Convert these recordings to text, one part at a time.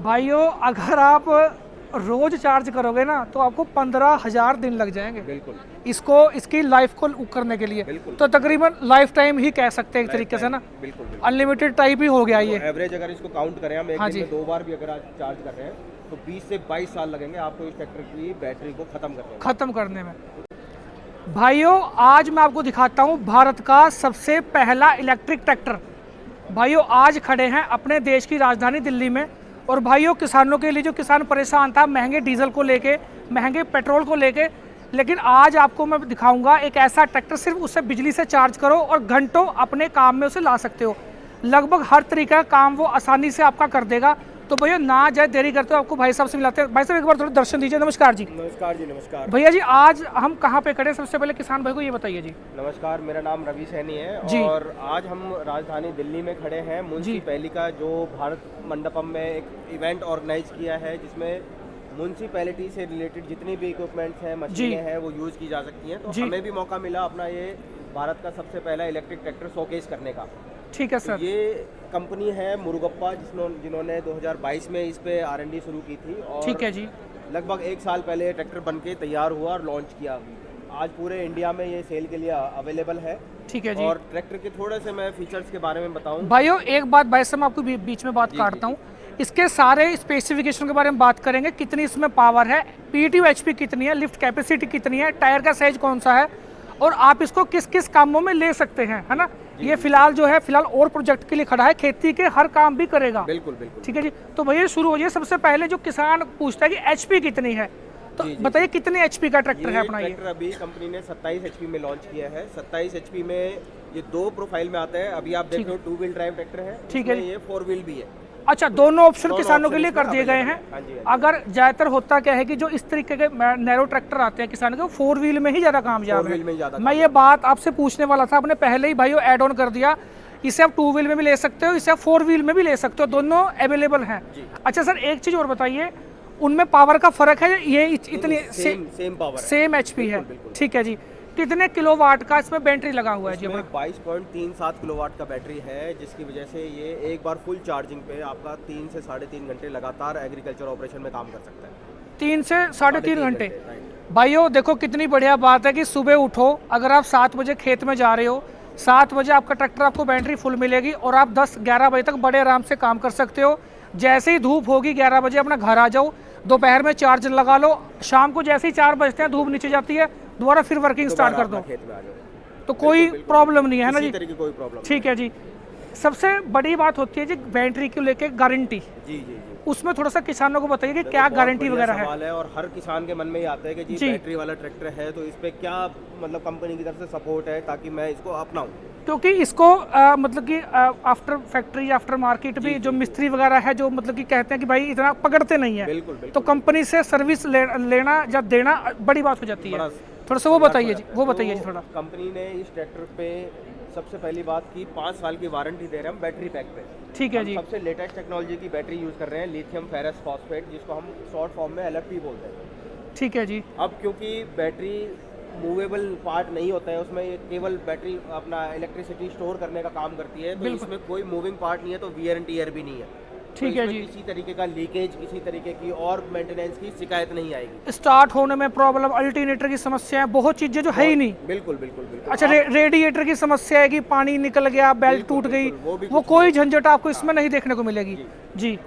भाइयों अगर आप रोज चार्ज करोगे ना तो आपको 15,000 दिन लग जाएंगे बिल्कुल इसको, इसकी लाइफ को करने के लिए। तो तकरीबन लाइफ टाइम ही कह सकते हैं एक तरीके से ना, बिल्कुल अनलिमिटेड टाइप ही हो गया ये। एवरेज अगर इसको काउंट करें हम एक हाँ दिन जी। में 2 बार भी अगर आप चार्ज कर रहे हैं तो 20 से 22 साल लगेंगे आपको इस ट्रैक्टर की बैटरी को खत्म करने में। भाइयों आज मैं आपको दिखाता हूँ भारत का सबसे पहला इलेक्ट्रिक ट्रैक्टर। भाइयों आज खड़े हैं अपने देश की राजधानी दिल्ली में, और भाइयों किसानों के लिए, जो किसान परेशान था महंगे डीजल को लेके, महंगे पेट्रोल को लेके, लेकिन आज आपको मैं दिखाऊंगा एक ऐसा ट्रैक्टर, सिर्फ उसे बिजली से चार्ज करो और घंटों अपने काम में उसे ला सकते हो। लगभग हर तरीका का काम वो आसानी से आपका कर देगा। तो भैया ना जाए देरी करते हो, आपको भाई साहब से मिलाते हैं। भाई साहब एक बार थोड़ा दर्शन दीजिए। नमस्कार जी। नमस्कार जी। नमस्कार भैया जी, आज हम कहाँ पे खड़े, सबसे पहले किसान भाई को ये बताइए जी। नमस्कार, मेरा नाम रवि सैनी है जी। और आज हम राजधानी दिल्ली में खड़े हैं म्युनिसिपैलिटी का जो भारत मंडपम में एक इवेंट ऑर्गेनाइज किया है, जिसमें म्युनिसिपैलिटी से रिलेटेड जितनी भी इक्विपमेंट्स हैं, मशीनें हैं, वो यूज़ की जा सकती हैं। तो हमें भी मौका मिला अपना ये भारत का सबसे पहला इलेक्ट्रिक ट्रैक्टर शोकेस करने का। ठीक है सर। तो ये कंपनी है मुरुगप्पा, जिन्होंने 2022 में इस पे R&D शुरू की थी और ठीक है जी। लगभग 1 साल पहले ट्रैक्टर बन के तैयार हुआ और लॉन्च किया। आज पूरे इंडिया में ये सेल के लिए अवेलेबल है। ठीक है जी। और ट्रैक्टर के थोड़े से मैं फीचर्स के बारे में बताऊं। भाइयों एक बात, भाई साहब आपको बीच में बात काटता हूँ, इसके सारे स्पेसिफिकेशन के बारे में बात करेंगे। कितनी इसमें पावर है, PTO HP कितनी है, लिफ्ट कैपेसिटी कितनी है, टायर का साइज कौन सा है, और आप इसको किस किस कामों में ले सकते हैं, है ना। ये फिलहाल जो है फिलहाल और प्रोजेक्ट के लिए खड़ा है, खेती के हर काम भी करेगा। बिल्कुल बिल्कुल। ठीक है जी। तो भैया शुरू हो जाइए। सबसे पहले जो किसान पूछता है कि HP कितनी है, तो बताइए कितने HP का ट्रैक्टर है अपना। ये ट्रैक्टर अभी कंपनी ने 27 HP में लॉन्च किया है। 27 HP में ये 2 प्रोफाइल में आता है। अभी आप देख रहे हो 2 व्हील ड्राइव ट्रैक्टर है। ठीक है। ये 4 व्हील भी है। अच्छा, दोनों ऑप्शन किसानों के लिए कर दिए गए हैं। हाँ जी। अगर ज्यादातर होता क्या है कि जो इस तरीके के नैरो ट्रैक्टर आते हैं किसानों के, 4 व्हील में ही ज्यादा कामयाब है। मैं ये बात आपसे पूछने वाला था, आपने पहले ही भाइयों ऐड ऑन कर दिया। इसे आप 2 व्हील में भी ले सकते हो, इसे आप 4 व्हील में भी ले सकते हो, दोनों अवेलेबल हैं। अच्छा सर, एक चीज और बताइए, उनमें पावर का फर्क है, ये इतनी सेम पावर, सेम HP है। ठीक है जी। कितने किलोवाट का इसमें बैटरी लगा हुआ है जी? 22.37 किलोवाट का बैटरी है, जिसकी वजह से ये एक बार फुल चार्जिंग पे आपका 3 से 3.5 घंटे लगातार एग्रीकल्चर ऑपरेशन में काम कर सकता है। 3 से 3.5 घंटे। भाइयों देखो कितनी बढ़िया बात है कि सुबह उठो, अगर आप 7 बजे खेत में जा रहे हो, 7 बजे आपका ट्रैक्टर, आपको बैटरी फुल मिलेगी और आप 10-11 बजे तक बड़े आराम से काम कर सकते हो। जैसे ही धूप होगी 11 बजे अपना घर आ जाओ, दोपहर में चार्ज लगा लो, शाम को जैसे ही 4 बजते हैं धूप नीचे जाती है, दोबारा फिर वर्किंग स्टार्ट कर दो, तो कोई प्रॉब्लम नहीं है ना जी। कोई प्रॉब्लम। ठीक है जी। सबसे बड़ी बात होती है जी बैटरी को लेके गारंटी। जी जी। उसमें थोड़ा सा किसानों को बताइए कि क्या गारंटी वगैरह है। और हर किसान के मन में ये आता है कि जी बैटरी वाला ट्रैक्टर है तो इस पे क्या मतलब कंपनी की तरफ से सपोर्ट है ताकि मैं इसको अपनाऊं। क्योंकि इसको मतलब कि आफ्टर फैक्ट्री, आफ्टर मार्केट भी जो मिस्त्री वगैरह है, जो मतलब कि कहते हैं कि भाई इतना पकड़ते नहीं है। बिल्कुल, तो कंपनी से सर्विस लेना या देना बड़ी बात हो जाती है। थोड़ा सा वो बताइए जी, वो बताइए जी थोड़ा। कंपनी ने इस ट्रैक्टर पे सबसे पहली बात की 5 साल की वारंटी दे रहे हैं हम बैटरी पैक पे। ठीक है जी। सबसे लेटेस्ट टेक्नोलॉजी की बैटरी यूज़ कर रहे हैं, लिथियम फेरस फॉस्फेट, जिसको हम शॉर्ट फॉर्म में LFP बोलते हैं। ठीक है जी। अब क्योंकि बैटरी मूवेबल पार्ट नहीं होता है उसमें, ये केवल बैटरी अपना इलेक्ट्रिसिटी स्टोर करने का काम करती है, तो इसमें कोई मूविंग पार्ट नहीं है, तो वियर एंड टियर भी नहीं है। ठीक है जी। किसी तरीके का लीकेज, किसी तरीके की और मेंटेनेंस की शिकायत नहीं आएगी। स्टार्ट होने में प्रॉब्लम, अल्टरनेटर की समस्या है, बहुत चीजें जो है ही नहीं। बिल्कुल बिल्कुल बिल्कुल। अच्छा, रेडिएटर की समस्या है कि पानी निकल गया, बेल्ट टूट गई, वो कोई झंझट आपको इसमें नहीं देखने को मिलेगी जी।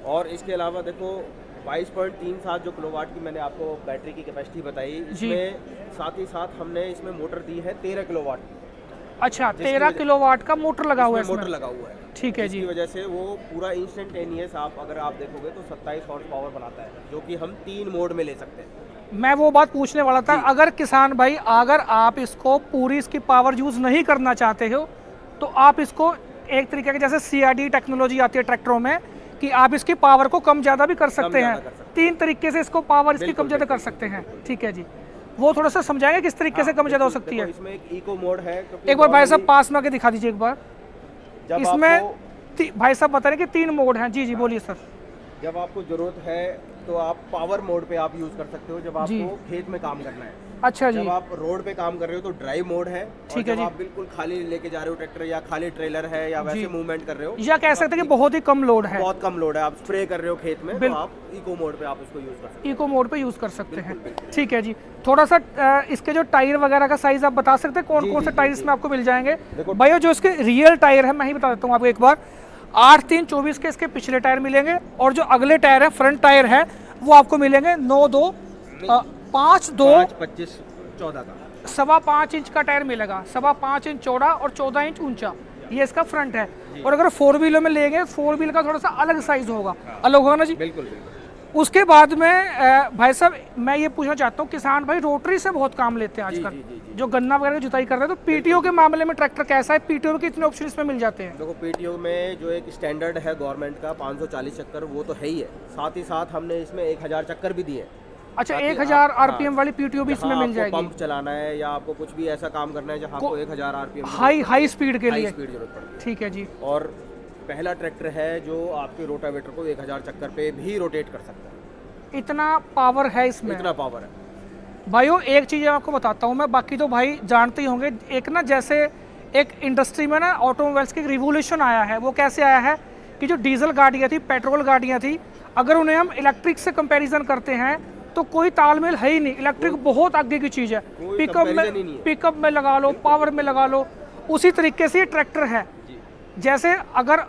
और इसके अलावा देखो 22.37 जो किलोवाट की मैंने आपको बैटरी की कैपेसिटी बताई, इसमें साथ ही साथ हमने इसमें मोटर दी है 13 किलोवाट। अच्छा, 13 किलोवाट का मोटर लगा हुआ है, मोटर लगा हुआ है। ठीक है जी। इसकी वजह से वो पूरा इंस्टेंटेनियस अगर आप देखोगे तो 27 हॉर्स पावर बनाता है, जो कि हम 3 मोड में ले सकते हैं। मैं वो बात पूछने वाला था, अगर किसान भाई, अगर आप इसको पूरी इसकी पावर यूज नहीं करना चाहते हो तो आप इसको एक तरीके के जैसे CRD टेक्नोलॉजी आती है ट्रैक्टरों में कि आप इसकी पावर को कम ज्यादा भी कर सकते हैं। 3 तरीके से इसको पावर इसकी कम ज्यादा कर सकते हैं। ठीक है जी। वो थोड़ा सा समझाएंगे किस तरीके से कम ज्यादा हो सकती है। इसमें एक इको मोड है। एक बार भाई साहब पास में आके दिखा दीजिए एक बार। इसमें भाई साहब बता रहे कि 3 मोड हैं। जी जी बोलिए सर। जब आपको जरूरत है तो आप पावर मोड पे आप यूज कर सकते हो, जब जी। आपको खेत में काम करना है। अच्छा जी। जब आप रोड पे काम कर रहे हो तो ड्राइव मोड है। ठीक और है जब जी। आप बिल्कुल खाली लेके जा रहे हो ट्रैक्टर, या खाली ट्रेलर है, या वैसे जी। मूवमेंट कर रहे हो, या कह सकते हैं कि बहुत ही कम लोड है, बहुत कम लोड है, आप स्प्रे कर रहे हो खेत में, तो बिल- आप इको मोड पे आप उसको यूज कर सकते इको मोड पे यूज़ कर सकते हैं। बिल्कुल। ठीक है जी। थोड़ा सा इसके जो टायर वगैरह का साइज़ आप बता सकते हैं, कौन जी, कौन जी, से जी, टायर जी। इसमें आपको मिल जाएंगे? देखो- भाइयों जो इसके रियल टायर है मैं ही बता देता हूँ आपको एक बार, 8-3-24 के इसके पिछले टायर मिलेंगे, और जो अगले टायर है फ्रंट टायर है वो आपको मिलेंगे 9-2 5-2 5, 25, 14 का। 5.25 इंच का टायर मिलेगा, 5.25 इंच चौड़ा और 14 इंच ऊंचा, ये इसका फ्रंट है। और अगर 4 व्हीलर में लेंगे, 4 व्हील का थोड़ा सा अलग साइज होगा, अलग होगा ना जी। बिल्कुल बिल्कुल। उसके बाद में भाई साहब मैं ये पूछना चाहता हूँ, किसान भाई रोटरी से बहुत काम लेते हैं आजकल, जी, जी, जी। जो गन्ना वगैरह की जुताई कर रहे हैं, तो पीटीओ के मामले में ट्रैक्टर कैसा है? पीटीओ में कितने ऑप्शन इसमें मिल जाते हैं? देखो पीटीओ में जो एक स्टैंडर्ड है गवर्नमेंट का 540 चक्कर, वो तो है ही है, साथ ही साथ हमने इसमें 1000 चक्कर भी दिए। अच्छा, ताकि 1000 आप- आरपीएम वाली पीटीओ भी इसमें जहाँ मिल आपको जाएगी, पंप चलाना है, या आपको कुछ भी ऐसा काम करना है जहाँ आपको 1000 आरपीएम हाई स्पीड के लिए। स्पीड जरूरत पड़ती ठीक है जी। है। और पहला ट्रैक्टर है जो आपके रोटावेटर को 1000 चक्कर पे भी रोटेट कर सकता है, इतना पावर है इसमें। इतना पावर है। भाइयों एक चीज़ आपको बताता हूँ मैं, बाकी तो भाई जानते ही होंगे, एक ना जैसे एक इंडस्ट्री में ना ऑटोमोबाइल्स की रिवोल्यूशन आया है, वो कैसे आया है कि जो डीजल गाड़ियाँ थी, पेट्रोल गाड़ियाँ थी, अगर उन्हें हम इलेक्ट्रिक से कंपैरिजन करते हैं तो कोई तालमेल है ही नहीं। इलेक्ट्रिक बहुत आगे की चीज़ है, कोई comparison ही नहीं है। पिकअप में लगा लो, पावर में लगा लो, उसी तरीके से ये ट्रैक्टर है। जैसे अगर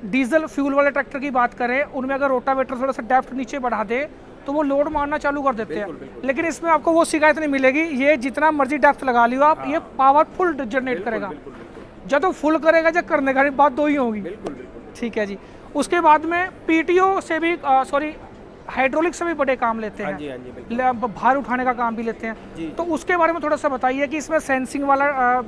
डीजल फ्यूल वाले ट्रैक्टर की बात करें, उनमें अगर रोटावेटर थोड़ा सा डेप्थ नीचे बढ़ा दे तो वो लोड मारना चालू कर देते हैं, लेकिन इसमें आपको वो शिकायत नहीं मिलेगी, ये जितना मर्जी डेप्थ लगा लियो आप, ये पावरफुल जनरेट करेगा। जब तो फुल करेगा, जब करने का बात दो ही होगी। बिल्कुल बिल्कुल। ठीक है जी। उसके बाद में पीटीओ से भी सॉरी हाइड्रोलिक से भी बड़े काम लेते हाँ हैं, जी, हाँ जी, बिल्कुल। भार उठाने का काम भी लेते हैं, जी। तो उसके बारे में थोड़ा सा बताइए कि इसमें सेंसिंग वाला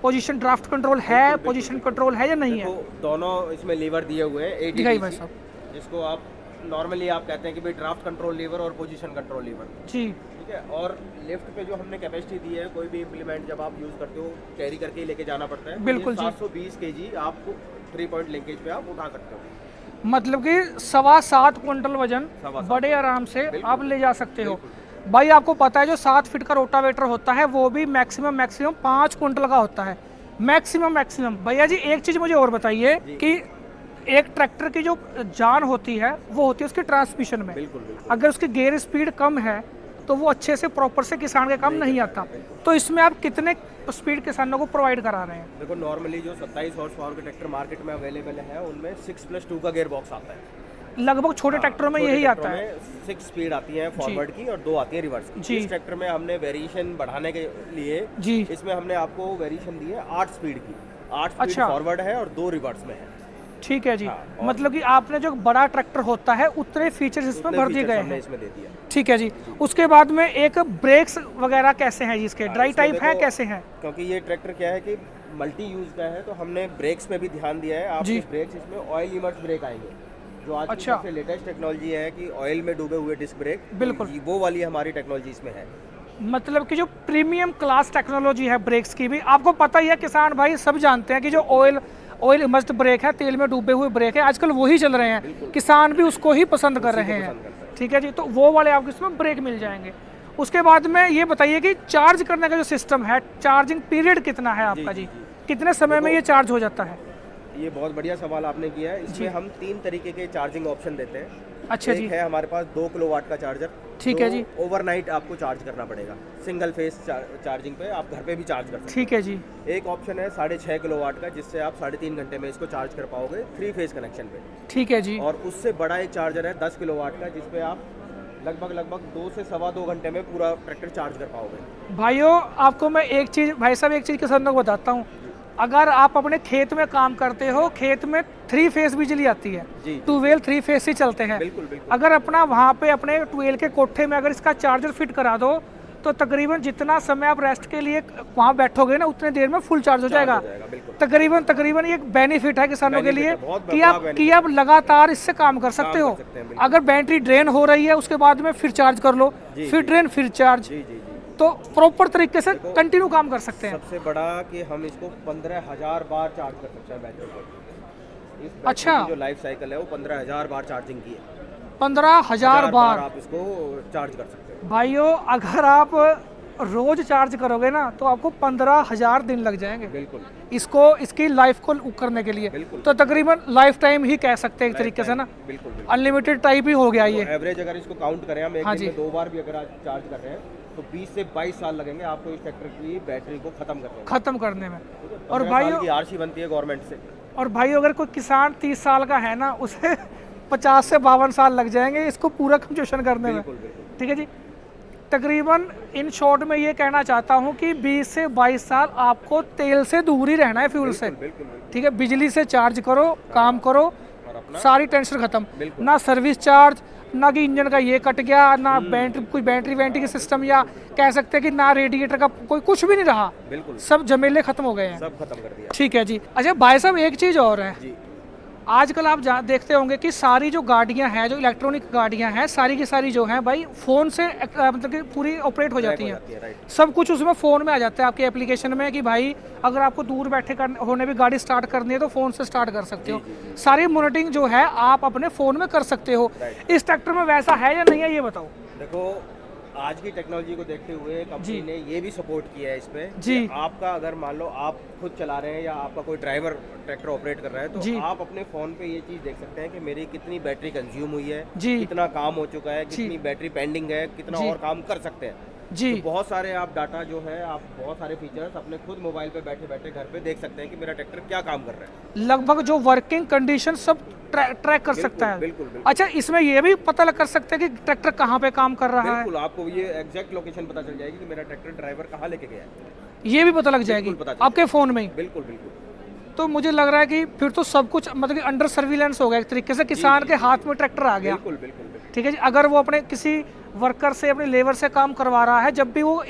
पोजीशन ड्राफ्ट कंट्रोल है, पोजीशन कंट्रोल है या नहीं है? तो दोनों इसमें लीवर दिए हुए हैं, दिखाइए भाई ADDC, साहब। जिसको आप नॉर्मली आप कहते हैं कि भाई ड्राफ्ट कंट्रोल लीवर और पोजीशन कंट्रोल लीवर, जी। ठीक है। और लिफ्ट पे जो हमने कैपेसिटी दी है, कोई भी इम्प्लीमेंट जब आप यूज़ करते हो कैरी करके ही लेके जाना पड़ता है, बिल्कुल जी। 720 kg आपको 3 पॉइंट लिंकेज पे आप उठा सकते हो। मतलब कि 7.25 क्विंटल वजन 7.25 बड़े आराम से आप ले जा सकते हो। भाई आपको पता है जो 7 फीट का रोटावेटर होता है वो भी मैक्सिमम 5 क्विंटल का होता है, मैक्सिमम। भैया जी एक चीज़ मुझे और बताइए कि एक ट्रैक्टर की जो जान होती है वो होती है उसके ट्रांसमिशन में। बिल्कुल बिल्कुल। अगर उसकी गियर स्पीड कम है तो वो अच्छे से प्रॉपर से किसान के काम नहीं आता। तो इसमें आप कितने स्पीड किसानों को प्रोवाइड करा रहे हैं? देखो नॉर्मली जो 27 हॉर्स पावर के ट्रैक्टर मार्केट में अवेलेबल है, उनमें 6+2 का गियर बॉक्स आता है। लगभग छोटे ट्रैक्टरों में छोटे यही ट्रैक्टरों आता है। में 6 स्पीड आती है फॉरवर्ड की और 2 आती है रिवर्स की। जी। इस ट्रैक्टर में हमने वेरिएशन बढ़ाने के लिए जी। इसमें हमने आपको वेरिएशन दी है 8 स्पीड की। 8 स्पीड अच्छा। फॉरवर्ड है और 2 रिवर्स में है। ठीक है जी। हाँ, और- मतलब कि आपने जो बड़ा ट्रैक्टर होता है उतने फीचर्स इसमें उतने भर दिए फीचर्स गए हमने हैं। इसमें दे दिया। ठीक है जी। उसके बाद में एक ब्रेक्स वगैरह कैसे हैं जी इसके? ड्राई इसमें टाइप है देखो, कैसे हैं? क्योंकि ये ट्रैक्टर क्या है कि मल्टी यूज का है, तो हमने ब्रेक्स पे भी ध्यान दिया है। आपके जी। ब्रेक्स इसमें ऑयल इमर्स ब्रेक आएंगे, जो आज की अच्छा। सबसे लेटेस्ट टेक्नोलॉजी है कि ऑयल में डूबे हुए डिस्क ब्रेक। बिल्कुल। तो वो वाली हमारी टेक्नोलॉजी इसमें है। मतलब कि जो प्रीमियम क्लास टेक्नोलॉजी है ब्रेक्स की भी, आपको पता ही है, किसान भाई सब जानते हैं कि जो ऑयल इमर्स्ड ब्रेक है, तेल में डूबे हुए ब्रेक है, आजकल वही चल रहे हैं, किसान भी उसको ही पसंद कर रहे हैं। ठीक है जी। तो वो वाले आपको इसमें ब्रेक मिल जाएंगे। उसके बाद में ये बताइए कि चार्ज करने का जो सिस्टम है, चार्जिंग पीरियड कितना है आपका जी? कितने समय में ये चार्ज हो जाता है? ये बहुत बढ़िया सवाल आपने किया है। इसमें हम 3 तरीके के चार्जिंग ऑप्शन देते हैं। अच्छा एक जी। है हमारे पास 2 किलोवाट का चार्जर। ठीक है जी। ओवरनाइट आपको चार्ज करना पड़ेगा, सिंगल फेस चार्जिंग पे आप घर पे भी चार्ज कर सकते ठीक है जी। हैं। एक ऑप्शन है 6.5 किलोवाट का, जिससे आप 3.5 घंटे में इसको चार्ज कर पाओगे 3 फेस कनेक्शन पे। ठीक है जी। और उससे बड़ा एक चार्जर है 10 किलोवाट का, जिसपे आप लगभग 2 से सवा 2 घंटे में पूरा ट्रैक्टर चार्ज कर पाओगे। भाइयों आपको मैं एक चीज़, भाई साहब एक चीज़ किसानों को बताता हूँ, अगर आप अपने खेत में काम करते हो, खेत में 3 फेस बिजली आती है, जी। ट्यूबवेल 3 फेस ही चलते हैं। बिल्कुल बिल्कुल। अगर अपना वहाँ पे अपने ट्यूबवेल के कोठे में अगर इसका चार्जर फिट करा दो तो तकरीबन जितना समय आप रेस्ट के लिए वहाँ बैठोगे ना, उतने देर में फुल चार्ज हो जाएगा। बिल्कुल। तकरीबन ये एक बेनिफिट है किसानों के लिए Benefit है, बहुत कि बड़ा आप benefit लगातार इससे काम कर सकते हो। सकते हैं, बिल्कुल। अगर बैटरी ड्रेन हो रही है उसके बाद में फिर चार्ज कर लो, जी, फिर जी। ड्रेन फिर चार्ज, जी जी जी। तो प्रॉपर तरीके से कंटिन्यू काम कर सकते हैं। सबसे बड़ा कि हम इसको 15,000 बार चार्ज कर सकते हैं बैटरी को। इस बैटरी अच्छा। की जो लाइफ साइकिल है वो 15,000 बार चार्जिंग की है। 15,000 बार आप इसको चार्ज कर सकते हैं। भाइयों, अगर आप रोज चार्ज करोगे ना तो आपको 15,000 दिन लग जाएंगे बिल्कुल इसको, इसकी लाइफ को करने के लिए। बिल्कुल। तो तकरीबन लाइफ टाइम ही कह सकते हैं एक तरीके से ना, बिल्कुल अनलिमिटेड टाइप ही हो गया ये। एवरेज अगर इसको काउंट करें हम एक हाँ दिन जी। में 2 बार भी अगर आप चार्ज कर रहे हैं तो 20 से 22 साल लगेंगे आपको इस ट्रैक्टर की बैटरी को खत्म करने में। और 15 भाइयों साल की आरसी बनती है गवर्नमेंट से। और भाइयों अगर कोई किसान 30 साल का है ना, उसे 50 से 52 साल लग जाएंगे इसको पूरा कंप्यूटेशन करने में। बिल्कुल बिल्कुल ठीक है जी। तकरीबन इन शॉर्ट में ये कहना चाहता हूँ कि 20 से 22 साल आपको तेल से दूर ही रहना है, फ्यूल से। बिल्कुल बिल्कुल। ठीक है, बिजली से चार्ज करो, काम करो, और अपना सारी टेंशन खत्म। बिल्कुल। ना सर्विस चार्ज, ना कि इंजन का ये कट गया, ना बैटरी कोई बैटरी वैटरी की सिस्टम, या कह सकते हैं कि ना रेडिएटर का कोई कुछ भी नहीं रहा, बिल्कुल सब झमेले खत्म हो गए हैं। सब खत्म कर दिया। ठीक है जी। अच्छा भाई साहब, एक चीज़ और है, जी आजकल आप देखते होंगे कि सारी जो गाड़ियां हैं, जो इलेक्ट्रॉनिक गाड़ियां हैं, सारी की सारी जो हैं भाई फ़ोन से मतलब कि पूरी ऑपरेट हो जाती हैं। राइट। सब कुछ उसमें फ़ोन में आ जाता है आपके एप्लीकेशन में कि भाई अगर आपको दूर बैठे होने भी गाड़ी स्टार्ट करनी है तो फ़ोन से स्टार्ट कर सकते हो। सारी मॉनिटरिंग जो है आप अपने फ़ोन में कर सकते हो। इस ट्रैक्टर में वैसा है या नहीं है, ये बताओ। देखो, आज की टेक्नोलॉजी को देखते हुए कंपनी ने ये भी सपोर्ट किया है इसमें जी। कि आपका अगर मान लो आप खुद चला रहे हैं या आपका कोई ड्राइवर ट्रैक्टर ऑपरेट कर रहा है तो जी। आप अपने फ़ोन पे ये चीज़ देख सकते हैं कि मेरी कितनी बैटरी कंज्यूम हुई है, जी। कितना काम हो चुका है, जी। कितनी बैटरी पेंडिंग है, कितना जी। और काम कर सकते हैं। जी तो बहुत सारे आप डाटा जो है, आप बहुत सारे फीचर्स अपने खुद मोबाइल पे बैठे बैठे घर पे देख सकते हैं कि मेरा ट्रैक्टर क्या काम कर रहा है। लगभग जो वर्किंग कंडीशन सब ट्रैक कर सकता है। बिल्कुल बिल्कुल। अच्छा, इसमें ये भी पता कर सकते हैं कि ट्रैक्टर कहाँ पे काम कर रहा है, बिल्कुल आपको ये एग्जैक्ट लोकेशन पता चल जाएगी कि मेरा ट्रैक्टर ड्राइवर कहाँ लेके गया है। ये भी पता लग जाएगी बिल्कुल पता चल आपके फ़ोन में ही। बिल्कुल बिल्कुल। तो मुझे लग रहा है कि फिर तो सब कुछ मतलब कि अंडर सर्विलेंस हो गया एक तरीके से, किसान के हाथ में ट्रैक्टर आ गया। बिल्कुल बिल्कुल बिल्कुल। ठीक है जी। अगर वो अपने किसी वर्कर से, अपने लेबर से काम करवा रहा है, जब भी वो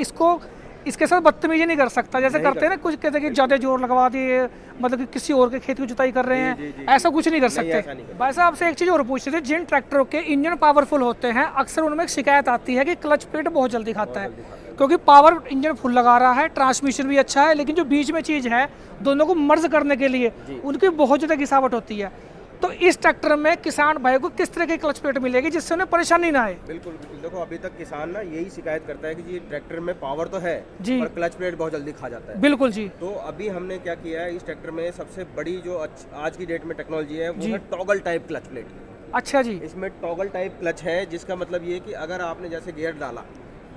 इसके साथ बदतमीजी नहीं कर सकता, जैसे करते हैं ना कुछ, कहते हैं कि ज़्यादा जोर लगवा दिए, मतलब कि किसी और के खेत की जुताई कर रहे हैं, जी, जी, ऐसा कुछ नहीं कर ऐसा नहीं सकते। कर भाई साहब आपसे एक चीज़ और पूछ रहे थे, जिन ट्रैक्टरों के इंजन पावरफुल होते हैं अक्सर उनमें एक शिकायत आती है कि क्लच प्लेट बहुत जल्दी खाता है, क्योंकि पावर इंजन फुल लगा रहा है, ट्रांसमिशन भी अच्छा है, लेकिन जो बीच में चीज़ है दोनों को मर्ज करने के लिए उनकी बहुत ज़्यादा गिरावट होती है। तो इस ट्रैक्टर में किसान भाई को किस तरह की क्लच प्लेट मिलेगी जिससे उन्हें परेशानी ना आए? बिल्कुल बिल्कुल। देखो, अभी तक किसान ना यही शिकायत करता है कि जी ट्रैक्टर में पावर तो है जी। पर क्लच प्लेट बहुत जल्दी खा जाता है। बिल्कुल जी। तो अभी हमने क्या किया है, इस ट्रैक्टर में सबसे बड़ी जो आज की डेट में टेक्नोलॉजी है वो जी। है टॉगल टाइप क्लच प्लेट। अच्छा जी। इसमें टॉगल टाइप क्लच है, जिसका मतलब ये कि अगर आपने जैसे गियर डाला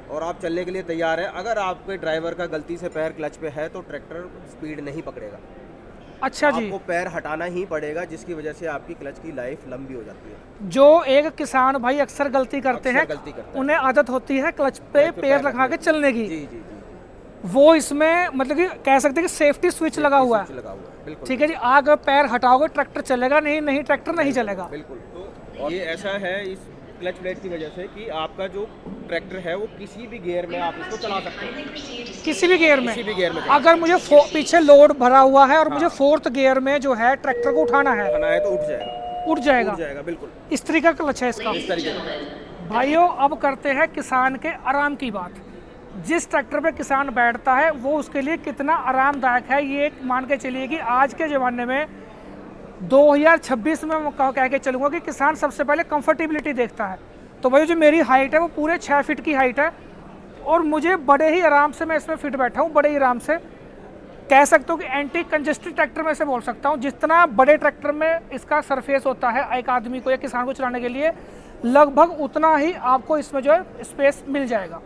और आप चलने के लिए तैयार है, अगर आपके ड्राइवर का गलती से पैर क्लच पे है तो ट्रैक्टर स्पीड नहीं पकड़ेगा। अच्छा जी। आपको पैर हटाना ही पड़ेगा, जिसकी वजह से आपकी क्लच की लाइफ लंबी हो जाती है। जो एक किसान भाई अक्सर गलती करते हैं, गलती करता है। उन्हें आदत होती है क्लच पे पैर रखा के चलने की, जी जी जी। वो इसमें मतलब कि कह सकते हैं कि सेफ्टी स्विच लगा हुआ है। लगा हुआ है, बिल्कुल। ठीक है जी। अगर पैर हटाओगे ट्रैक्टर चलेगा, नहीं ट्रैक्टर नहीं चलेगा। बिल्कुल। तो ये ऐसा है इस क्लच प्लेट की वजह से कि आपका जो ट्रैक्टर है वो किसी भी गियर में आप इसको चला सकते हैं। किसी भी गियर में, किसी भी गियर में अगर मुझे पीछे लोड भरा हुआ है और मुझे 4th गियर में जो है ट्रैक्टर को उठाना है तो उठ जाएगा। उठ जाएगा। उठ जाएगा, बिल्कुल इस तरीके का क्लच है इसका। इस तरीके से। भाइयों, अब करते हैं किसान के आराम की बात। जिस ट्रैक्टर पे किसान बैठता है वो उसके लिए कितना आरामदायक है, ये मान के चलिए कि आज के ज़माने में 2026 में मैं कह के चलूँगा कि किसान सबसे पहले कंफर्टेबिलिटी देखता है। तो भाई जो मेरी हाइट है वो पूरे 6 फीट की हाइट है और मुझे बड़े ही आराम से मैं इसमें फिट बैठा हूँ, बड़े ही आराम से कह सकता हूँ कि एंटी कंजेस्टेड ट्रैक्टर में से बोल सकता हूँ। जितना बड़े ट्रैक्टर में इसका सरफेस होता है एक आदमी को या किसान को चलाने के लिए, लगभग उतना ही आपको इसमें जो है स्पेस मिल जाएगा।